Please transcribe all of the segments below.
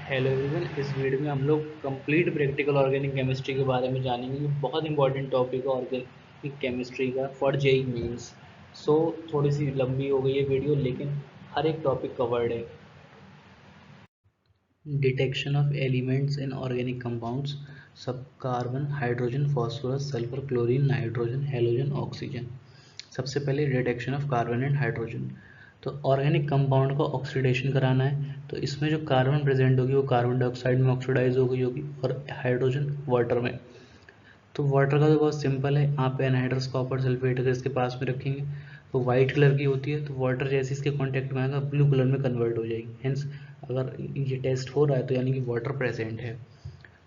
Hello everyone, इस video में हम लोग कंप्लीट प्रैक्टिकल ऑर्गेनिक केमिस्ट्री के बारे में जानेंगे। ये बहुत इंपॉर्टेंट टॉपिक है ऑर्गेनिक केमिस्ट्री का फॉर जेई मीन्स। सो थोड़ी सी लंबी हो गई है वीडियो, लेकिन हर एक टॉपिक कवर्ड है। Detection of elements in organic compounds, सब carbon, hydrogen, phosphorus, sulphur, chlorine, nitrogen, halogen, oxygen. सबसे पहले detection of carbon and hydrogen. तो ऑर्गेनिक कंपाउंड को ऑक्सीडेशन कराना है, तो इसमें जो कार्बन प्रेजेंट होगी वो कार्बन डाइऑक्साइड में ऑक्सीडाइज हो गई होगी और हाइड्रोजन वाटर में। तो वाटर का तो बहुत सिंपल है, आप एनहाइड्रस कॉपर सल्फेट अगर इसके पास में रखेंगे तो वाइट कलर की होती है, तो वाटर जैसे इसके कांटेक्ट में आएगा ब्लू कलर में कन्वर्ट हो जाएगी। हेंस अगर ये टेस्ट हो रहा है तो यानी कि वाटर प्रेजेंट है।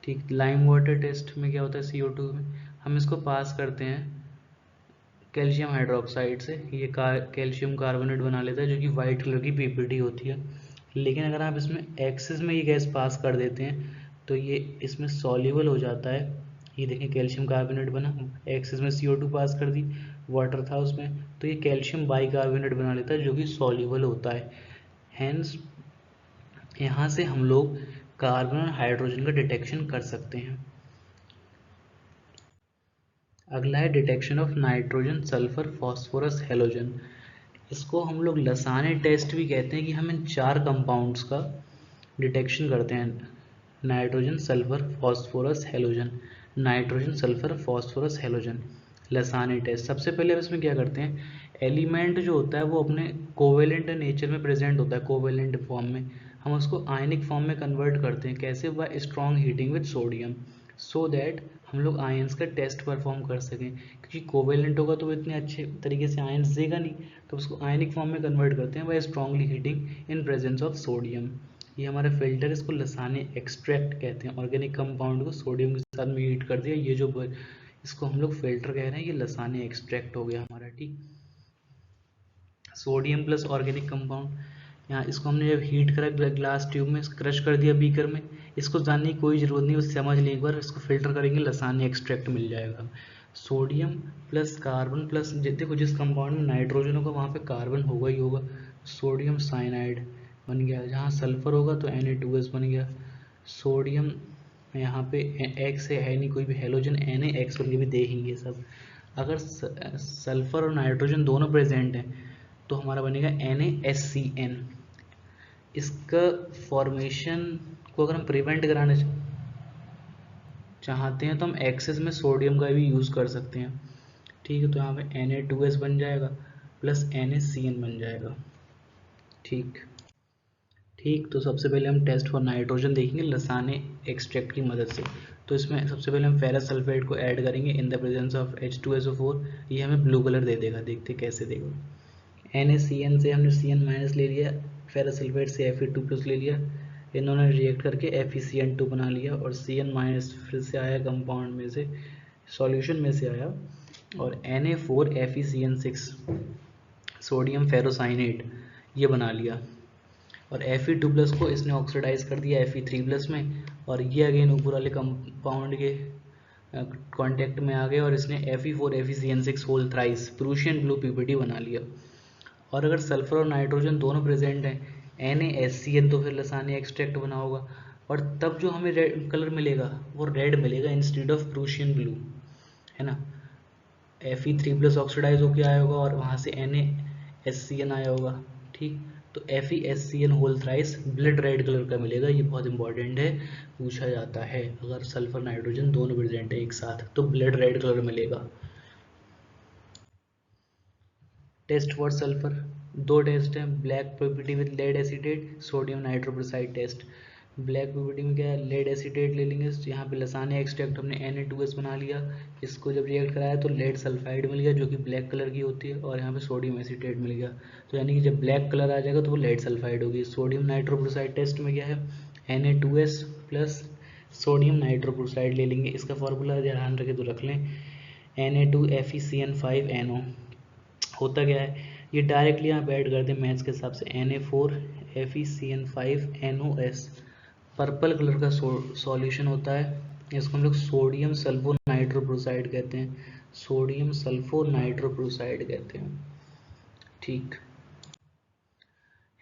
ठीक, लाइम वाटर टेस्ट में क्या होता है, CO2 में हम इसको पास करते हैं कैल्शियम हाइड्रोक्साइड से, ये कैल्शियम कार्बोनेट बना लेता है जो कि वाइट कलर की PPT होती है। लेकिन अगर आप इसमें एक्सेस में ये गैस पास कर देते हैं तो ये इसमें सॉल्युबल हो जाता है। ये देखें कैल्शियम कार्बोनेट बना, एक्सेस में CO2 पास कर दी, वाटर था उसमें, तो ये कैल्शियम बाइकार्बोनेट बना लेता है जो कि सॉल्युबल होता है। हैंस यहाँ से हम लोग कार्बन और हाइड्रोजन का डिटेक्शन कर सकते हैं। अगला है detection of nitrogen, sulphur, phosphorus, halogen. इसको हम लोग लसाने टेस्ट भी कहते हैं कि हम इन चार कंपाउंड्स का डिटेक्शन करते हैं। Nitrogen, sulphur, phosphorus, halogen. Nitrogen, sulphur, phosphorus, halogen, Lassaigne test. सबसे पहले हम इसमें क्या करते हैं, एलिमेंट जो होता है वो अपने कोवेलेंट नेचर में प्रेजेंट होता है, कोवेलेंट फॉर्म में। हम उसको आयनिक फॉर्म में कन्वर्ट करते हैं, कैसे, bye strong heating with sodium, so that हम लोग आयंस का टेस्ट परफॉर्म कर सकें। क्योंकि कोवेलेंट होगा तो वो इतने अच्छे तरीके से आयंस देगा नहीं, तो उसको आयनिक फॉर्म में कन्वर्ट करते हैं by strongly heating in presence of sodium. ये हमारा फिल्टर, इसको लसाने एक्सट्रैक्ट कहते हैं। ऑर्गेनिक कंपाउंड को सोडियम के साथ में हीट कर दिया, ये जो इसको हम लोग फिल्टर कह रहे हैं, ये लसाने एक्सट्रैक्ट हो गया हमारा। ठीक, सोडियम प्लस ऑर्गेनिक कंपाउंड, यहाँ इसको हमने जब हीट करा ग्लास ट्यूब में, क्रश कर दिया बीकर में, इसको जानने की कोई ज़रूरत नहीं, बस समझ लें एक बार, इसको फिल्टर करेंगे लसाने एक्सट्रैक्ट मिल जाएगा। सोडियम प्लस कार्बन प्लस, देखो जिस कंपाउंड में नाइट्रोजन होगा वहाँ पे कार्बन होगा ही होगा, सोडियम साइनाइड बन गया। जहाँ सल्फर होगा तो Na2S बन गया। सोडियम यहाँ पे एक्स है नहीं कोई भी, हेलोजन Na बन के भी देखेंगे सब। अगर सल्फर और नाइट्रोजन दोनों प्रेजेंट हैं तो हमारा बनेगा NaSCN। इसका फॉर्मेशन को अगर हम प्रिवेंट कराना चाहते हैं तो हम एक्सेस में सोडियम का भी यूज़ कर सकते हैं। ठीक है, तो यहाँ पे Na2S बन जाएगा प्लस NaCN बन जाएगा। ठीक ठीक, तो सबसे पहले हम टेस्ट फॉर नाइट्रोजन देखेंगे लसाने एक्सट्रैक्ट की मदद से। तो इसमें सबसे पहले हम फेरस सल्फेट को ऐड करेंगे in the presence of H2SO4। ये हमें ब्लू कलर दे देगा, देखते कैसे देगा। NaCN से हमने Cn माइनस ले लिया, फेरस सल्फेट से Fe2+ ले लिया, इन्होंने रिएक्ट करके FeCN2 बना लिया, और Cn माइनस फिर से आया कंपाउंड में से, सॉल्यूशन में से आया, और Na4FeCN6 सोडियम फेरोसाइनेट ये बना लिया, और Fe2+ को इसने ऑक्सीडाइज कर दिया Fe3+ में, और ये अगेन ऊपर वाले कंपाउंड के कांटेक्ट में आ गए और इसने Fe4FeCN6 whole thrice Prussian blue PPT बना लिया। और अगर सल्फर और नाइट्रोजन दोनों प्रेजेंट हैं NaSCN, तो फिर लसाने एक्सट्रैक्ट बना होगा, और तब जो हमें रेड कलर मिलेगा वो रेड मिलेगा इंस्टेड ऑफ प्रूशियन ब्लू, है ना। Fe3+ ऑक्सीडाइज होकर आया होगा और वहाँ से NaSCN आया होगा। ठीक, तो FeSCN whole thrice blood red colour का मिलेगा। ये बहुत इंपॉर्टेंट है, पूछा जाता है अगर सल्फर नाइट्रोजन दोनों प्रेजेंट है एक साथ तो ब्लड रेड कलर मिलेगा। टेस्ट फॉर सल्फर, दो टेस्ट हैं, black PPT with lead acetate, sodium nitroprusside test. Black PPT में क्या है, लेड एसीटेट ले लेंगे, यहाँ पे लसाने एक्सट्रैक्ट हमने Na2S बना लिया, इसको जब रिएक्ट कराया तो लेड सल्फाइड मिल गया जो कि ब्लैक कलर की होती है, और यहाँ पे सोडियम एसीटेट मिल गया, तो यानी कि जब ब्लैक कलर आ जाएगा तो वो लेड सल्फाइड होगी। सोडियम नाइट्रोब्रोसाइड टेस्ट में क्या है, Na2S प्लस सोडियम नाइट्रोब्रोसाइड ले लेंगे, इसका फॉर्मूला ध्यान रखे तो रख लें, Na2FeCN5NO। होता क्या है, ये डायरेक्टली आप ऐड कर दें मैथ्स के हिसाब से, Na4FeCN5NOS पर्पल कलर का सॉल्यूशन होता है, इसको हम लोग सोडियम सल्फो नाइट्रोब्रोसाइड कहते हैं, सोडियम सल्फो नाइट्रोब्रोसाइड कहते हैं। ठीक,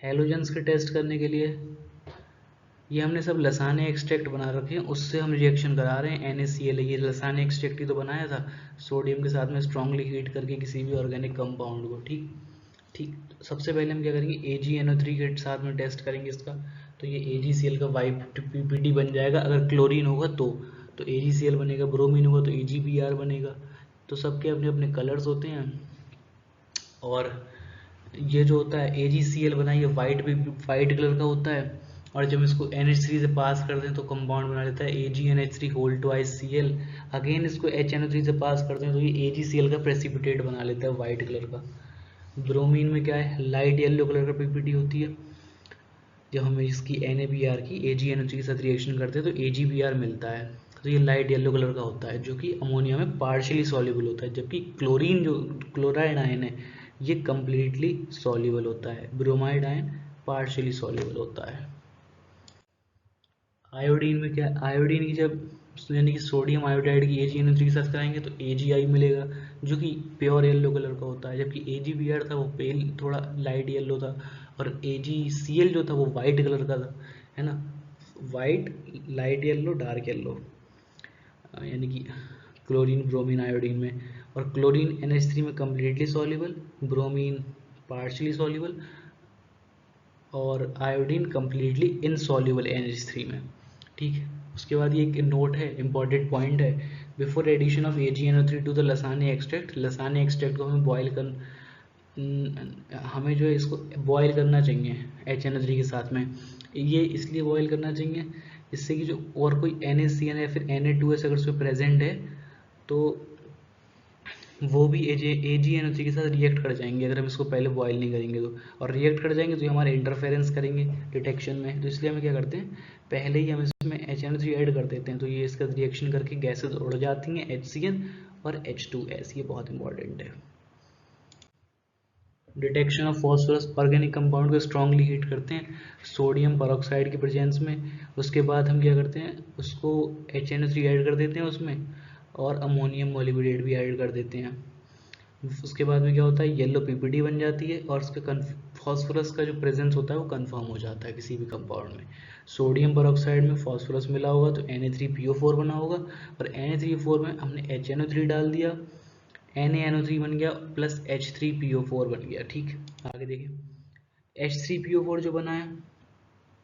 हेलोजन्स के टेस्ट करने के लिए ये हमने सब लसाने एक्सट्रैक्ट बना रखे हैं, उससे हम रिएक्शन करा रहे हैं। NaCl ये लसाने एक्सट्रैक्ट ही तो बनाया था सोडियम के साथ में स्ट्रांगली हीट करके किसी भी ऑर्गेनिक कंपाउंड को। ठीक ठीक तो सबसे पहले हम क्या करेंगे, AgNO3 के साथ में टेस्ट करेंगे इसका। तो ये AgCl का YPPD बन जाएगा अगर क्लोरीन होगा तो AgCl बनेगा, ब्रोमीन होगा तो AgBr बनेगा। तो सबके अपने अपने कलर्स होते हैं। और ये जो होता है AgCl बना, ये वाइट कलर का होता है। और जब इसको NH3 से पास करते हैं तो कंपाउंड बना लेता है AgNH3 whole twice Cl। Again इसको HNO3 से पास करते हैं तो ये AgCl का प्रेसिपिटेट बना लेता है वाइट कलर का। ब्रोमीन में क्या है, लाइट येलो कलर का पीपीटी होती है। जब हम इसकी NaBr की AgNO3 के साथ रिएक्शन करते हैं तो AgBr मिलता है। तो ये लाइट येलो कलर का होता है जो कि अमोनिया में पार्शियली सॉल्युबल होता है, जबकि क्लोरीन जो क्लोराइड आयन है ये कम्प्लीटली सॉल्युबल होता है। ब्रोमाइड आयन पार्शियली सॉल्युबल होता है। आयोडीन में क्या है, आयोडीन की जब यानी कि सोडियम आयोडाइड की AgNO3 के साथ कराएंगे तो AgI मिलेगा जो कि प्योर येलो कलर का होता है, जबकि AgBr था वो पेल थोड़ा लाइट येलो था। और AgCl जो था वो वाइट कलर का था, है ना, white light yellow dark yellow, यानी कि क्लोरीन ब्रोमीन आयोडीन में। और क्लोरीन NH3 में completely soluble, bromine partially soluble, और आयोडीन कम्प्लीटली इनसॉल्युबल NH3 में। ठीक है, उसके बाद ये एक नोट है, इंपॉर्टेंट पॉइंट है। Before addition of AgNO3 to the Lassaigne extract, Lassaigne extract को हमें हमें जो है इसको बॉयल करना चाहिए HNO3 के साथ में। ये इसलिए बॉयल करना चाहिए जिससे कि जो और कोई NaCN या फिर Na2S अगर उसमें प्रेजेंट है तो वो भी AgNO3 के साथ रिएक्ट कर जाएंगे अगर हम इसको पहले बॉयल नहीं करेंगे तो। और रिएक्ट कर जाएंगे तो ये हमारे इंटरफेरेंस करेंगे डिटेक्शन में। तो इसलिए हम क्या करते हैं, पहले ही हम इसमें HNO3 ऐड कर देते हैं तो ये इसका रिएक्शन करके गैसेज उड़ जाती हैं, HCN और H2S। ये बहुत इंपॉर्टेंट है। Detection of phosphorus, organic compound को स्ट्रांगली हीट करते हैं सोडियम पेरोक्साइड की प्रेजेंस में। उसके बाद हम क्या करते हैं, उसको HNO3 ऐड कर देते हैं उसमें, और अमोनियम मॉलिब्डेट भी ऐड कर देते हैं। उसके बाद में क्या होता है, येलो पीपीडी बन जाती है और उसके फॉस्फोरस का जो प्रेजेंस होता है वो कंफर्म हो जाता है किसी भी कंपाउंड में। सोडियम पेरोक्साइड में फॉस्फोरस मिला होगा तो Na3PO4 बना होगा, और Na3PO4 में हमने HNO3 डाल दिया, NaNO3 बन गया प्लस H3PO4 बन गया। ठीक, आगे देखिए H3PO4 जो बना है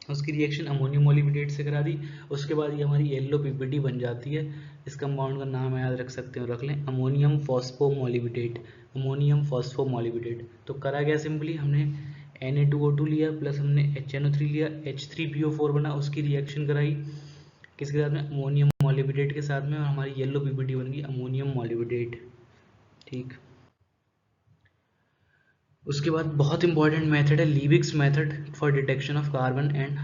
उसकी रिएक्शन अमोनियम मॉलिब्डेट से करा दी। उसके बाद ये हमारी येलो पीपीटी बन जाती है। इस कंपाउंड का नाम याद रख सकते हो, रख लें अमोनियम फॉस्फोमोलिब्डेट। अमोनियम फॉस्फोमोलिब्डेट तो करा गया, सिंपली हमने Na2O2 लिया प्लस हमने HNO3 लिया, H3PO4 बना, उसकी रिएक्शन कराई किसके साथ में, अमोनियम मॉलिब्डेट के साथ में, और हमारी येलो पीपीटी बन गई अमोनियम मॉलिब्डेट। ठीक, उसके बाद बहुत इंपॉर्टेंट मेथड है Liebig's method for detection of carbon and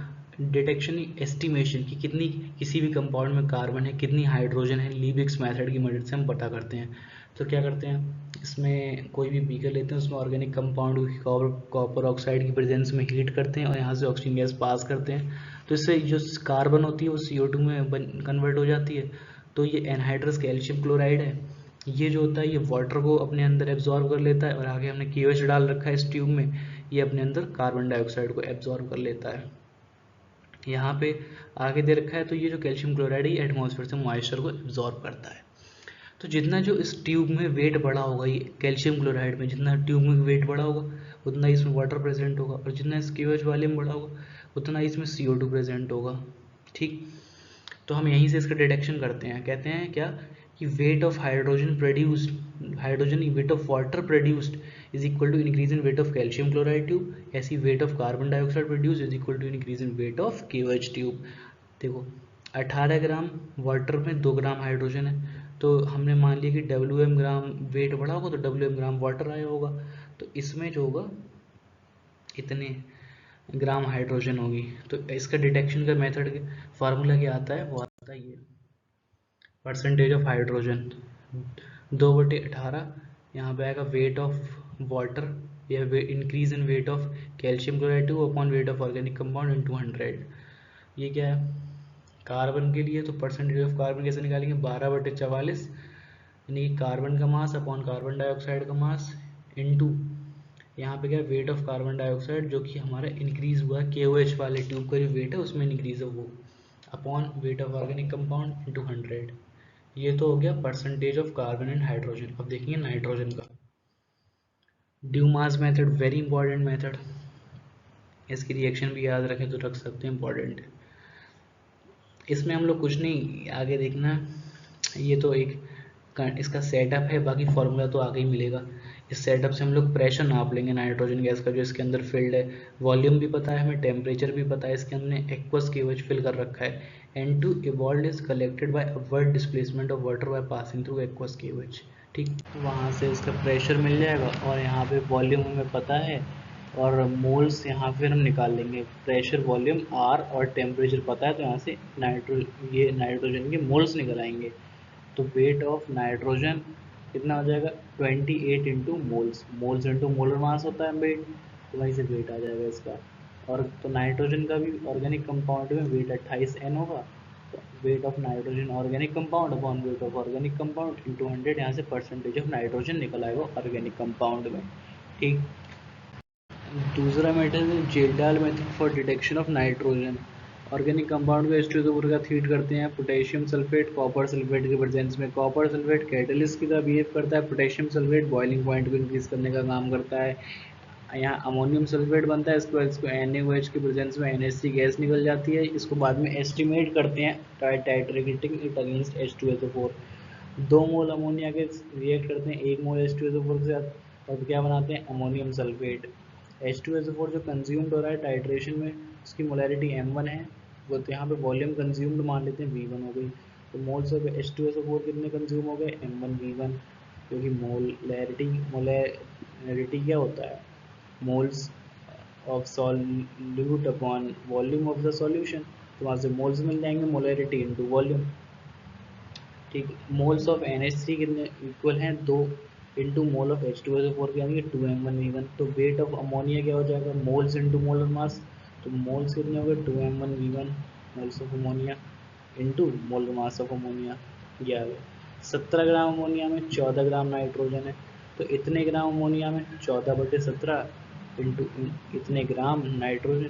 detection estimation कि कितनी किसी भी कंपाउंड में कार्बन है कितनी हाइड्रोजन है। लीबिग्स मेथड की मदद से हम पता करते हैं। तो क्या करते हैं, इसमें कोई भी बीकर लेते हैं, उसमें ऑर्गेनिक कंपाउंड कॉपर ऑक्साइड की प्रेजेंस में हीट करते हैं और यहाँ से ऑक्सीजन गैस पास करते हैं। तो इससे जो कार्बन होती है वो CO2 में कन्वर्ट हो जाती है। तो ये एनहाइड्रस कैल्शियम क्लोराइड है, ये जो होता है ये वाटर को अपने अंदर एब्जॉर्ब कर लेता है, और आगे हमने KOH डाल रखा है इस ट्यूब में, ये अपने अंदर कार्बन डाइऑक्साइड को एब्जॉर्ब कर लेता है। यहाँ पे आगे दे रखा है, तो ये जो कैल्शियम क्लोराइड है एटमॉस्फेयर से मॉइस्चर को एब्जॉर्ब करता है। तो जितना जो इस ट्यूब में वेट बढ़ा होगा, ये कैल्शियम क्लोराइड में जितना ट्यूब में वेट बढ़ा होगा उतना इसमें वाटर प्रेजेंट होगा, और जितना इस KOH वाले में बढ़ा होगा उतना इसमें CO2 प्रेजेंट होगा। ठीक, तो हम यहीं से इसका डिटेक्शन करते हैं, कहते हैं क्या कि weight of hydrogen produced, hydrogen weight of water produced is equal to increase in weight of calcium chloride tube, ऐसी weight of carbon dioxide produce is equal to increase in weight of KOH tube. देखो 18 gram water में 2 gram hydrogen है, तो हमने मान लिया कि WM gram weight बढ़ा होगा तो WM ग्राम वाटर आया होगा, तो इसमें जो होगा इतने ग्राम हाइड्रोजन होगी। तो इसका डिटेक्शन का मेथड फार्मूला क्या आता है, वो आता है ये परसेंटेज ऑफ हाइड्रोजन 2/18, यहाँ पे आएगा वेट ऑफ वाटर या increase in weight of calcium chloride 2 upon weight of organic compound in 200। ये क्या है, कार्बन के लिए तो परसेंटेज ऑफ कार्बन कैसे निकालेंगे, 12/44, यानी कि कार्बन का मास अपॉन कार्बन डाइऑक्साइड का मास इनटू यहाँ पे क्या वेट ऑफ कार्बन डाइऑक्साइड जो कि हमारा इंक्रीज हुआ है KOH वाले ट्यूब का जो वेट है उसमें इंक्रीज है वो upon weight of organic compound into 100। ये तो हो गया percentage of carbon and hydrogen. अब देखेंगे नाइट्रोजन का Dumas method, very important method. इसकी रिएक्शन भी याद रखें तो रख सकते हैं, इंपॉर्टेंट। इसमें हम लोग कुछ नहीं आगे देखना, ये तो एक इसका सेटअप है, बाकी फॉर्मूला तो आगे ही मिलेगा। इस सेटअप से हम लोग प्रेशर नाप लेंगे नाइट्रोजन गैस का जो इसके अंदर फिल्ड है, वॉल्यूम भी पता है हमें, टेम्परेचर भी पता है, इसके हमने एक्वस KOH फिल कर रखा है। N2 evolved is collected by upward displacement of water by passing through aqueous KOH। ठीक, वहाँ से इसका प्रेशर मिल जाएगा और यहाँ पे वॉल्यूम हमें पता है और मोल्स यहाँ फिर हम निकाल लेंगे। प्रेशर, वॉल्यूम, R और टेम्परेचर पता है तो यहाँ से ये नाइट्रोजन के मोल्स निकल आएंगे। तो वेट ऑफ नाइट्रोजन कितना हो जाएगा 28 into moles, moles into molar mass होता है वेट, तो वहीं से वेट आ जाएगा इसका। और तो नाइट्रोजन का भी ऑर्गेनिक कंपाउंड में वेट 28N होगा, तो wait of nitrogen organic compound upon weight of organic compound into 100, यहाँ से परसेंटेज ऑफ नाइट्रोजन निकल आएगा ऑर्गेनिक कंपाउंड में। ठीक, दूसरा मेथड है Kjeldahl method for detection of nitrogen. Organic compound को H2SO4 का हीट करते हैं पोटेशियम सल्फेट कॉपर सल्फेट के प्रेजेंस में। कॉपर सल्फेट कैटलिस्ट की तरह बिहेव करता है, पोटेशियम सल्फेट बॉइलिंग पॉइंट को इंक्रीज करने का काम करता है। यहाँ अमोनियम सल्फेट बनता है, इसको NaOH के प्रेजेंस में NH3 गैस निकल जाती है। इसको बाद में एस्टिमेट करते हैं titrating it against H2SO4। 2 mole ammonia के रिएक्ट करते हैं 1 मोल H2SO4 के साथ और क्या बनाते हैं अमोनियम सल्फेट। H2SO4 जो कंज्यूम्ड हो रहा है टाइट्रेशन में उसकी मोलैरिटी M1 है, वो तो यहाँ पे वॉल्यूम कंज्यूम्ड मान लेते हैं V1 हो गई। तो मोल्स ऑफ H2SO4 कितने कंज्यूम हो गए M1 V1, क्योंकि मोलैरिटी क्या होता है moles of solute upon volume of the solution, तो वहाँ से मोल्स मिल जाएंगे, मोलैरिटी इनटू वॉल्यूम। ठीक, मोल्स ऑफ NH3 कितने इक्वल हैं 2 इंटू मोल ऑफ H2SO4 के आएंगे 2m1v1। तो वेट ऑफ अमोनिया क्या हो जाएगा मोल्स इंटू मोलर मास, तो मोल्स कितने हो गए 2m1v1 moles of ammonia into molar mass of ammonia. ये आ गया 17 ग्राम अमोनिया में 14 ग्राम नाइट्रोजन है, तो इतने ग्राम अमोनिया में 14/17 इंटू इतने ग्राम नाइट्रोजन,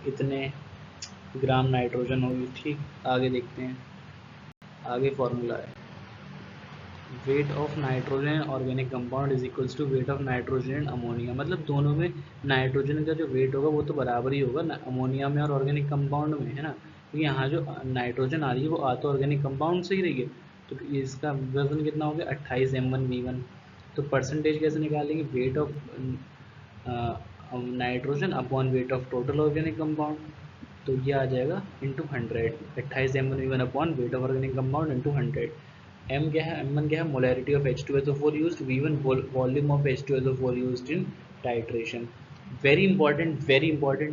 इतने ग्राम नाइट्रोजन होगी। ठीक, आगे देखते हैं, आगे फॉर्मूला है weight of nitrogen organic compound is equals to weight of nitrogen and ammonia. मतलब दोनों में नाइट्रोजन का जो वेट होगा वो तो बराबर ही होगा ना अमोनिया में और ऑर्गेनिक कंपाउंड में, है ना, क्योंकि यहाँ जो नाइट्रोजन आ रही है वो आ तो ऑर्गेनिक कंपाउंड से ही रही है। तो इसका वजन कितना हो गया 28m1v1। तो परसेंटेज कैसे निकालेंगे wait of nitrogen upon weight of total organic compound, तो ये आ जाएगा into 100, 28m1v1 upon weight of organic compound into 100। M क्या है M1 क्या है molarity of H2SO4 used, V1 volume of H2SO4 used in titration. very important,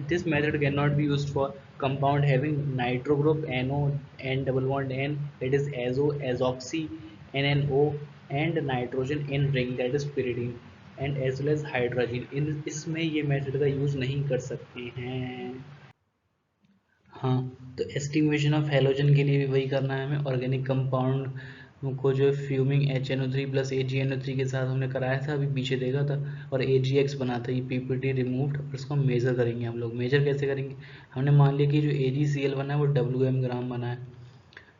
this method cannot be used for compound having nitro group NO N double bond N, that is azo azoxy NNO, and nitrogen in ring, that is pyridine, and as well as hydrogen। इन इसमें ये method का use नहीं कर सकते हैं। हाँ, तो estimation of halogen के लिए भी वही करना है हमें। ऑर्गेनिक कंपाउंड को जो फ्यूमिंग HNO3 प्लस AgNO3 के साथ हमने कराया था, अभी पीछे देखा था, और AgX बना था, ये PPT रिमूव्ड, और इसको हम मेज़र करेंगे। हम लोग मेजर कैसे करेंगे, हमने मान लिया कि जो AgCl बना है वो WM ग्राम बना है,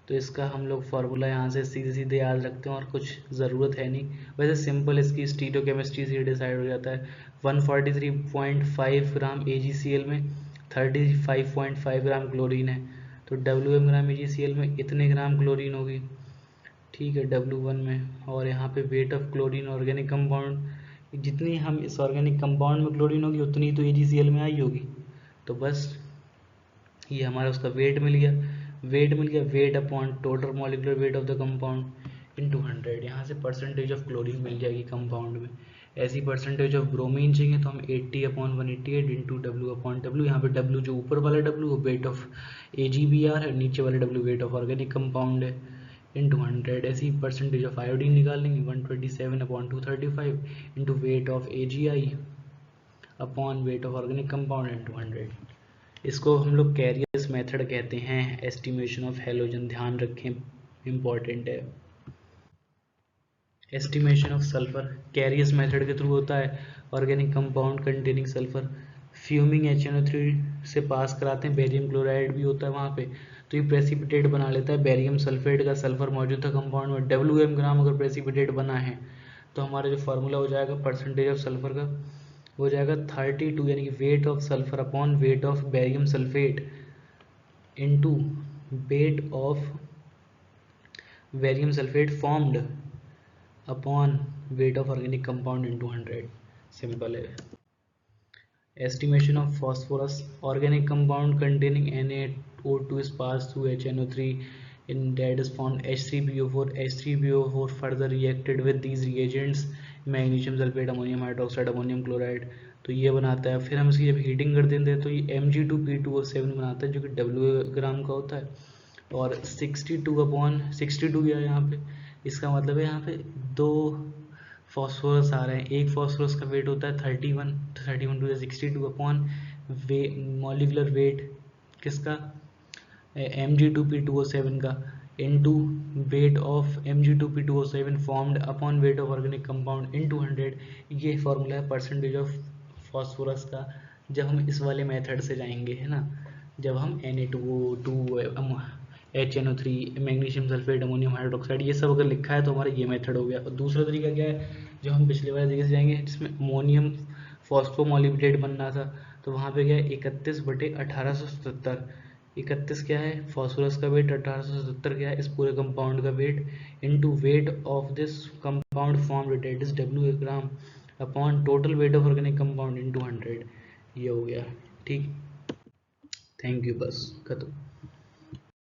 तो इसका हम लोग फार्मूला यहाँ से सीधे सीधे याद रखते हैं और कुछ ज़रूरत है नहीं। वैसे सिंपल इसकी स्टीरियोकेमिस्ट्री से डिसाइड हो जाता है। 143.5 ग्राम AgCl में 35.5 ग्राम क्लोरीन है, तो WM ग्राम AgCl में इतने ग्राम क्लोरीन होगी। ठीक है, W1 में। और यहाँ पे weight of chlorine organic compound, जितनी हम इस ऑर्गेनिक कंपाउंड में क्लोरीन होगी उतनी तो AgCl में आई होगी, तो बस ये हमारा उसका वेट मिल गया। Weight upon total molecular weight of the compound into 100। यहाँ से परसेंटेज ऑफ क्लोरीन मिल जाएगी कंपाउंड में। ऐसी परसेंटेज ऑफ ब्रोमीन चाहिए तो हम 80/188 इंटू W/W, यहाँ पे W जो ऊपर वाला W वो वेट ऑफ AgBr है, नीचे वाला W wait of organic compound है, इंटू 100। ऐसी परसेंटेज ऑफ आयोडीन निकाल लेंगे 127/235 into weight of AgI upon weight of organic compound into 100। इसको हम लोग कैरियर्स मेथड कहते हैं, एस्टिमेशन ऑफ हेलोजन, ध्यान रखें, इम्पॉर्टेंट है। एस्टिमेशन ऑफ सल्फर कैरियस मेथड के थ्रू होता है। Organic compound containing sulphur fuming HNO3 से पास कराते हैं, बेरियम क्लोराइड भी होता है वहाँ पे, तो ये प्रेसिपिटेट बना लेता है बेरियम सल्फेट का। सल्फर मौजूद था कंपाउंड में, WM ग्राम अगर प्रेसिपिटेट बना है तो हमारा जो फार्मूला हो जाएगा परसेंटेज ऑफ सल्फर का हो जाएगा 32, यानी कि weight of sulphur upon weight of barium sulphate into weight of barium sulphate formed upon weight of organic compound into 100। Simple है। Estimation of phosphorus organic compound containing NaO2 is passed through HNO3 in that is formed H3PO4. H3PO4 further reacted with these reagents magnesium sulfate, ammonium hydroxide, ammonium chloride, तो ये बनाता है। फिर हम इसकी जब heating कर देते हैं तो ये Mg2P2O7 बनाता है जो कि W ग्राम का होता है। और 62 या यहाँ पे इसका मतलब है यहाँ पे दो फॉस्फोरस आ रहे हैं। एक फॉस्फोरस का वेट होता है 31 टू 62 अपॉन मॉलिकुलर वेट किसका Mg2P2O7 का into weight of Mg2P2O7 formed upon weight of organic compound into 100। ये फॉर्मूला है परसेंटेज ऑफ फॉस्फोरस का जब हम इस वाले मेथड से जाएंगे, है ना, जब हम Na2O2 HNO3 magnesium sulphate ammonium hydroxide ये सब अगर लिखा है तो हमारा ये मेथड हो गया। और दूसरा तरीका क्या है जो हम पिछले वाले तरीके से जाएंगे जिसमें अमोनियम फॉस्फोमोलिब्डेट बनना था, तो वहाँ पे क्या है 31/1877। 31 क्या है फॉस्फोरस का वेट, 1877 क्या है इस पूरे कंपाउंड का weight, into weight of this compound formed that is W gram upon total weight of organic compound into 100। ये हो गया। ठीक, थैंक यू, बस खत्म।